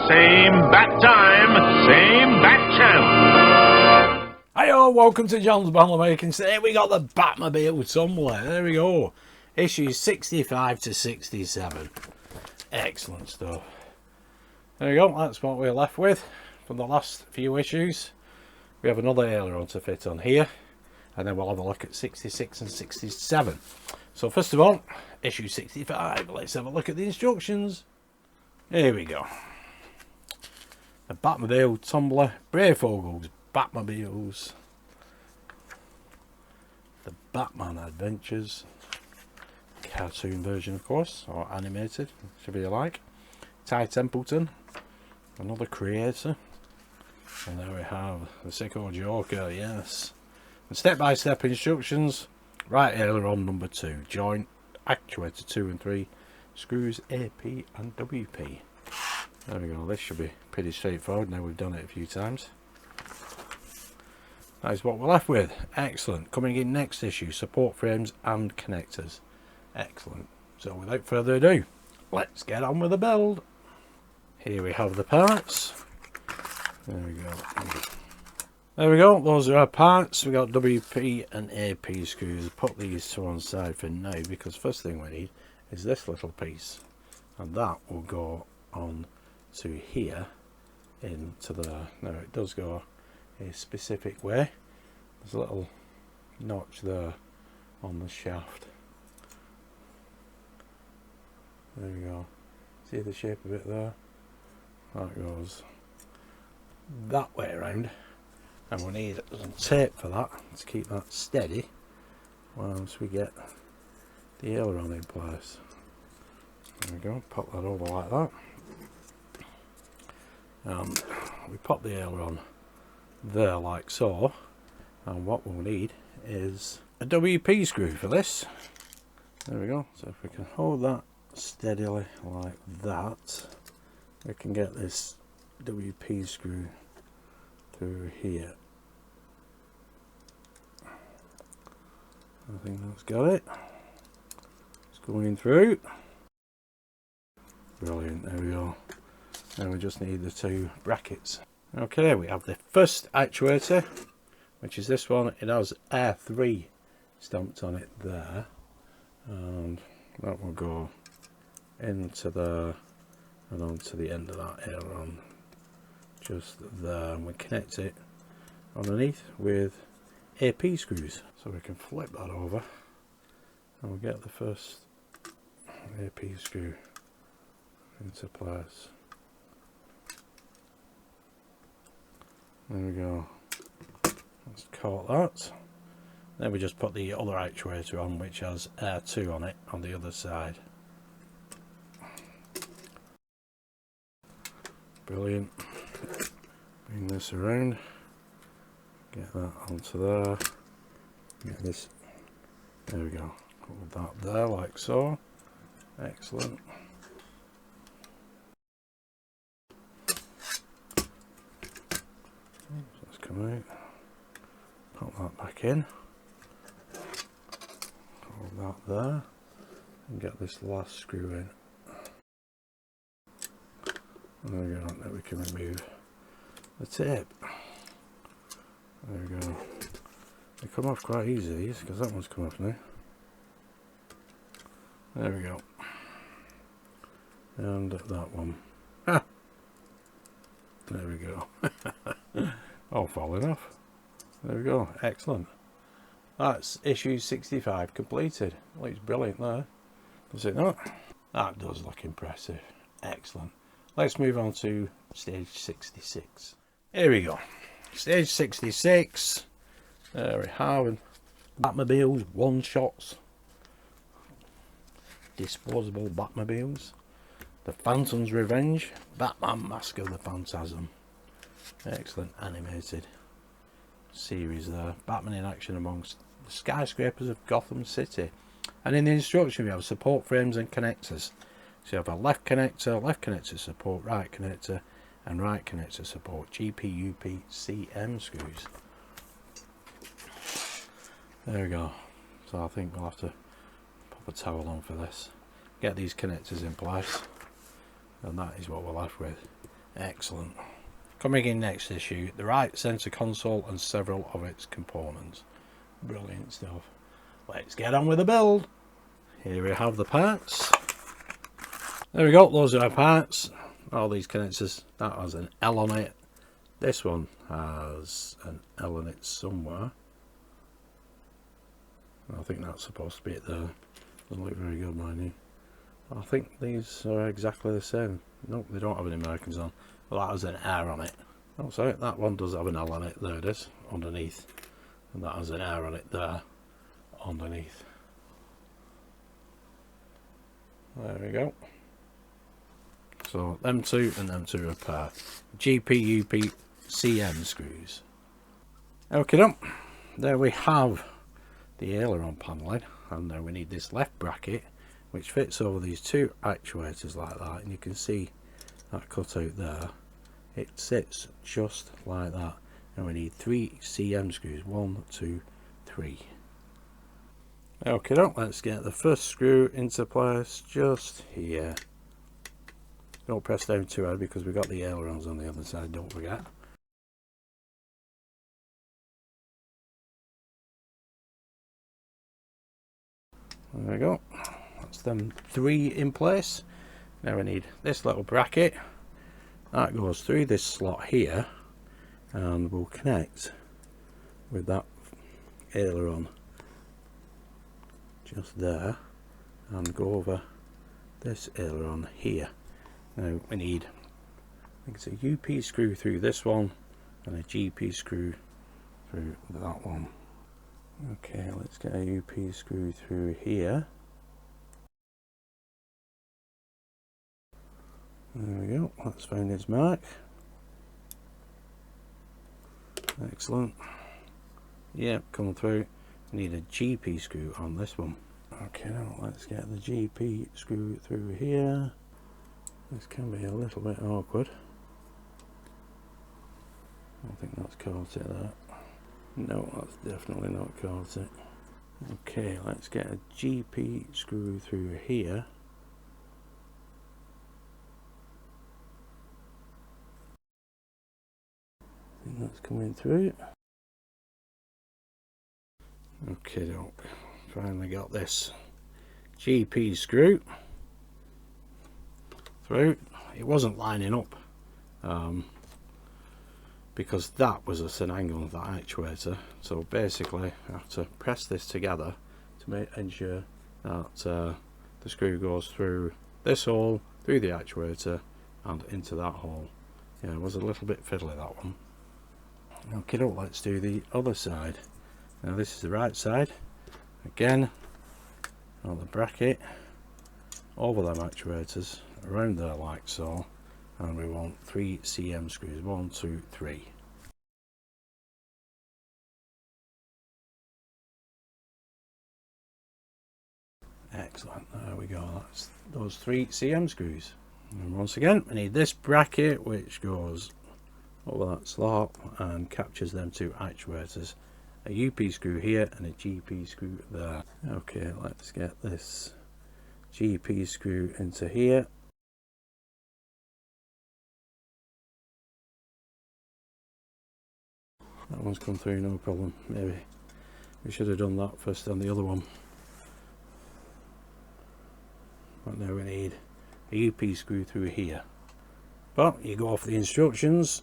Same bat time, same bat channel. Hi all, welcome to John's Bottle Making. Today we got the Batmobile Tumbler. There we go. Issues 65 to 67. Excellent stuff. There we go, that's what we're left with from the last few issues. We have another aileron to fit on here, and then we'll have a look at 66 and 67. So first of all, issue 65, let's have a look at the instructions. Here we go. The Batmobile Tumbler, Brayfogle's Batmobiles, the Batman Adventures, cartoon version of course, or animated, whichever you like. Ty Templeton, another creator, and there we have the Sicko Joker, yes. And step-by-step instructions. Right aileron number 2, joint actuator 2 and 3, screws AP and WP. There we go, this should be pretty straightforward now we've done it a few times. That is what we're left with. Excellent. Coming in next issue, support frames and connectors. Excellent. So without further ado, let's get on with the build. Here we have the parts. There we go. There we go, those are our parts. We got WP and AP screws. Put these to one side for now because first thing we need is this little piece, and that will go on to here into there. Now it does go a specific way. There's a little notch there on the shaft. There we go. See the shape of it there? That goes that way around, and we need some tape for that to keep that steady once we get the aileron in place. There we go, pop that over like that, and we pop the aileron there like so, and what we'll need is a WP screw for this. There we go, so if we can hold that steadily like that, we can get this WP screw through here. I think that's got it. It's going through. Brilliant, there we go. Now we just need the two brackets. Okay, we have the first actuator, which is this one. It has Air 3 stamped on it there, and that will go into there and onto the end of that aileron just there, and we connect it underneath with AP screws. So we can flip that over and we'll get the first AP screw into place. There we go, let's caught that. Then we just put the other actuator on, which has Air 2 on it on the other side. Brilliant. Bring this around, get that onto there, get this, there we go, hold that there like so. Excellent. Let's come out, pop that back in, hold that there, and get this last screw in. There we go, now we can remove the tape. There we go. They come off quite easy, these, because that one's come off now. There we go. And that one. Ah! There we go. All falling off. There we go, excellent. That's issue 65 completed. Looks brilliant there. Does it not? That does look impressive. Excellent. Let's move on to stage 66. Here we go. Stage 66. There we have Batmobiles, one-shots. Disposable Batmobiles. The Phantom's Revenge. Batman Mask of the Phantasm. Excellent animated series there. Batman in action amongst the skyscrapers of Gotham City. And in the instruction we have support frames and connectors. So you have a left connector support, right connector, and right connector support. GP, UP, CM screws. There we go. So I think we'll have to pop a towel on for this. Get these connectors in place, and that is what we're left with. Excellent. Coming in next issue, the right centre console and several of its components. Brilliant stuff. Let's get on with the build. Here we have the parts. There we go, those are our parts. All these connectors, that has an L on it. This one has an L on it somewhere. I think that's supposed to be it there. Doesn't look very good, mind you. I think these are exactly the same. Nope, they don't have any markings on. Well, that has an R on it. Oh, sorry, that one does have an L on it. There it is, underneath. And that has an R on it there, underneath. There we go. So, them two and them two are a pair. GP, UP, CM screws. Okay, there we have the aileron paneling. And now we need this left bracket, which fits over these two actuators like that. And you can see that cutout there. It sits just like that. And we need 3 CM screws. 1, 2, 3. Okay, let's get the first screw into place just here. Don't press down too hard because we've got the ailerons on the other side, don't forget. There we go. That's them 3 in place. Now we need this little bracket. That goes through this slot here and will connect with that aileron just there and go over this aileron here. Now we need, I think it's a UP screw through this one and a GP screw through that one. Okay, let's get a UP screw through here. There we go, let's find its mark. Excellent. Yep, coming through. Need a GP screw on this one. Okay, now let's get the GP screw through here. This can be a little bit awkward. I don't think that's caught it there. No, that's definitely not caught it. Okay, let's get a GP screw through here. I think that's coming through. Okay, finally got this GP screw through. It wasn't lining up because that was a angle of that actuator. So basically I have to press this together to ensure that the screw goes through this hole, through the actuator and into that hole. Yeah, it was a little bit fiddly, that one. Okay, let's do the other side. Now this is the right side. Again, on the bracket, over them actuators, around there like so, and we want 3 CM screws. 1, 2, 3. Excellent, there we go, that's those 3 CM screws. And once again, we need this bracket which goes over that slot and captures them 2 actuators. A UP screw here and a GP screw there. Okay, let's get this GP screw into here. That one's come through no problem. Maybe we should have done that first on the other one. But now we need a UP screw through here. But you go off the instructions.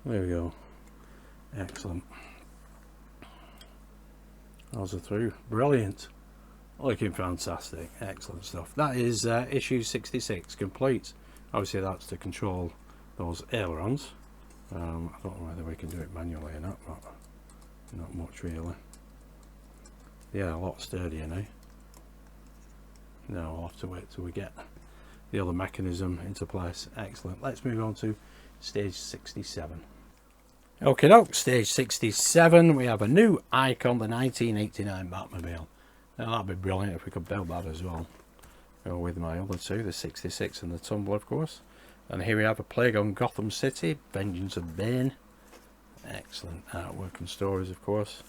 There we go. Excellent. Those are through. Brilliant. Looking fantastic. Excellent stuff. That is issue 66 complete. Obviously that's to control those ailerons. I don't know whether we can do it manually or not, but not much really. Yeah, a lot sturdier now. Now I'll have to wait till we get the other mechanism into place. Excellent. Let's move on to stage 67. Okay, stage 67, we have a new icon, the 1989 Batmobile. Now that'd be brilliant if we could build that as well. Go with my other two, the 66 and the Tumbler, of course. And here we have a Plague on Gotham City, Vengeance of Bane. Excellent artwork and stories, of course.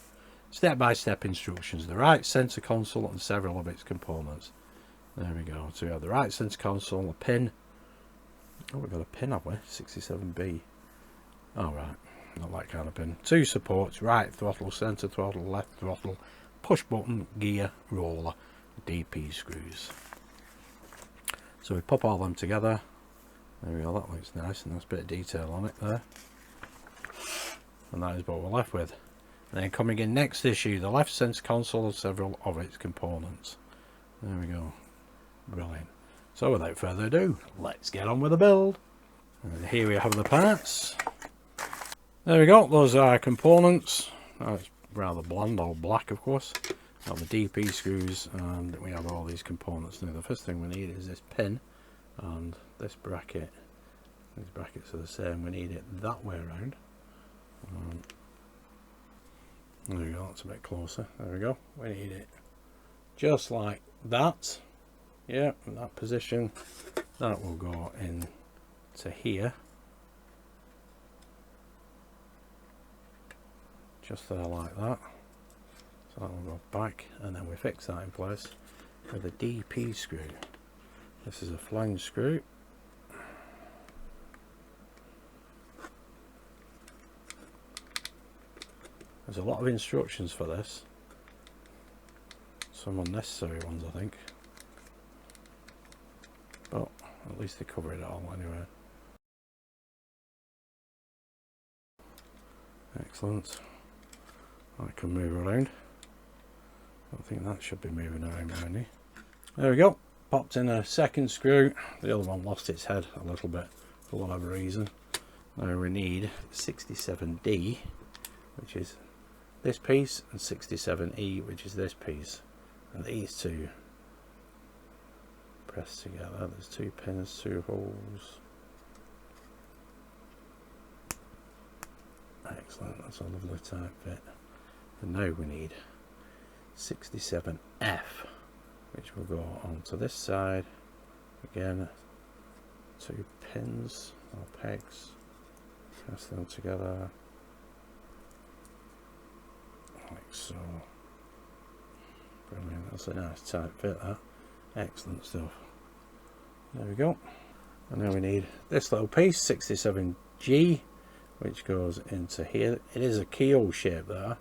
Step-by-step instructions, the right centre console and several of its components. There we go. So we have the right center console, a pin. Oh, we've got a pin, have we? 67B. Oh, right. Not that kind of pin. 2 supports, right throttle, center throttle, left throttle, push button, gear, roller, DP screws. So we pop all them together. There we go, that looks nice, and there's a bit of detail on it there. And that is what we're left with. And then coming in next issue, the left center console has several of its components. There we go. Brilliant. So without further ado, let's get on with the build. And here we have the parts. There we go, those are our components. It's rather bland or black, of course. Got the DP screws, and we have all these components. Now the first thing we need is this pin and this bracket. These brackets are the same, we need it that way around. There we go, that's a bit closer. There we go, we need it just like that. Yeah, in that position. That will go in to here. Just there like that. So that will go back, and then we fix that in place with a DP screw. This is a flange screw. There's a lot of instructions for this. Some unnecessary ones, I think. But at least they cover it all anyway. Excellent. I can move around. I think that should be moving around behind me. There we go. Popped in a second screw. The other one lost its head a little bit for whatever reason. Now we need 67D, which is this piece, and 67E, which is this piece. And these two pressed together. There's 2 pins, 2 holes. Excellent, that's a lovely tight fit. And now we need 67F, which will go onto this side. Again, 2 pins or pegs, press them together like so. Brilliant, that's a nice tight fit, that. Excellent stuff. There we go. And now we need this little piece, 67G, which goes into here. It is a keyhole shape there.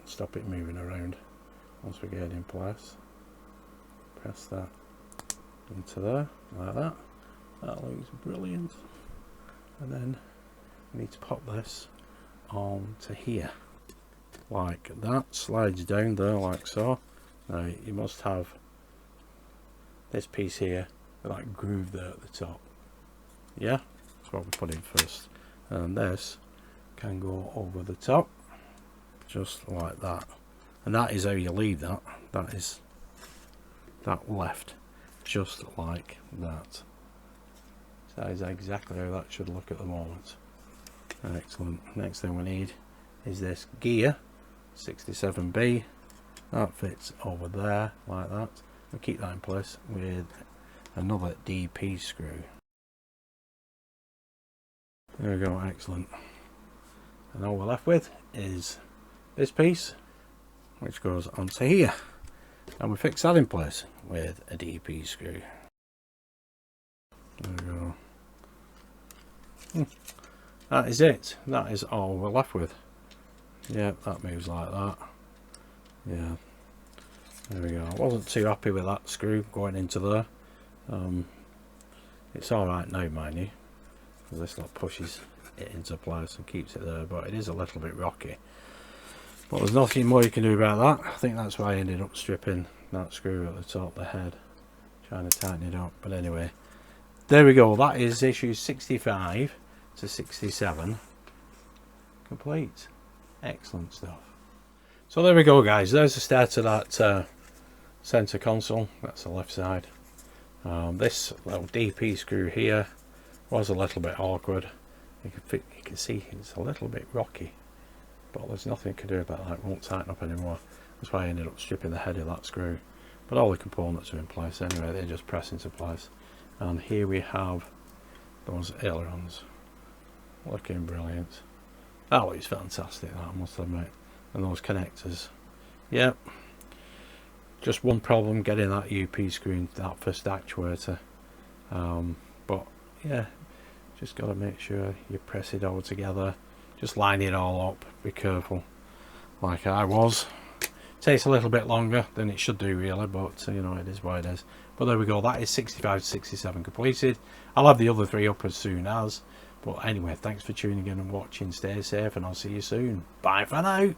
Stop it moving around once we get it in place. Press that into there like that. That looks brilliant. And then we need to pop this onto here like that. Slides down there like so. Now you must have this piece here with that groove there at the top. Yeah, that's what we put in first. And this can go over the top just like that, and that is how you leave that. That is that left, just like that. So that is exactly how that should look at the moment. Excellent. Next thing we need is this gear, 67B. That fits over there like that. We keep that in place with another DP screw. There we go, excellent. And all we're left with is this piece, which goes onto here, and we fix that in place with a DP screw. There we go. That is it. That is all we're left with. Yeah, that moves like that. Yeah, there we go. I wasn't too happy with that screw going into there. It's alright now, mind you, because this lot pushes it into place and keeps it there, but it is a little bit rocky. But there's nothing more you can do about that. I think that's why I ended up stripping that screw at the top of the head, trying to tighten it up. But anyway, there we go. That is issue 65 to 67 complete. Excellent stuff. So there we go, guys. There's the start of that center console. That's the left side. This little DP screw here was a little bit awkward. You can see it's a little bit rocky, but there's nothing you can do about that. It won't tighten up anymore. That's why I ended up stripping the head of that screw. But all the components are in place anyway. They just press into place. And here we have those ailerons, looking brilliant. That looks fantastic, that, I must admit. And those connectors, yep, Just one problem getting that UP screw, that first actuator. But yeah, just got to make sure you press it all together. Just line it all up. Be careful, like I was. Takes a little bit longer than it should do really, but you know, it is what it is. But there we go, that is 65 to 67 completed. I'll have the other 3 up as soon as. But anyway, thanks for tuning in and watching. Stay safe and I'll see you soon. Bye for now.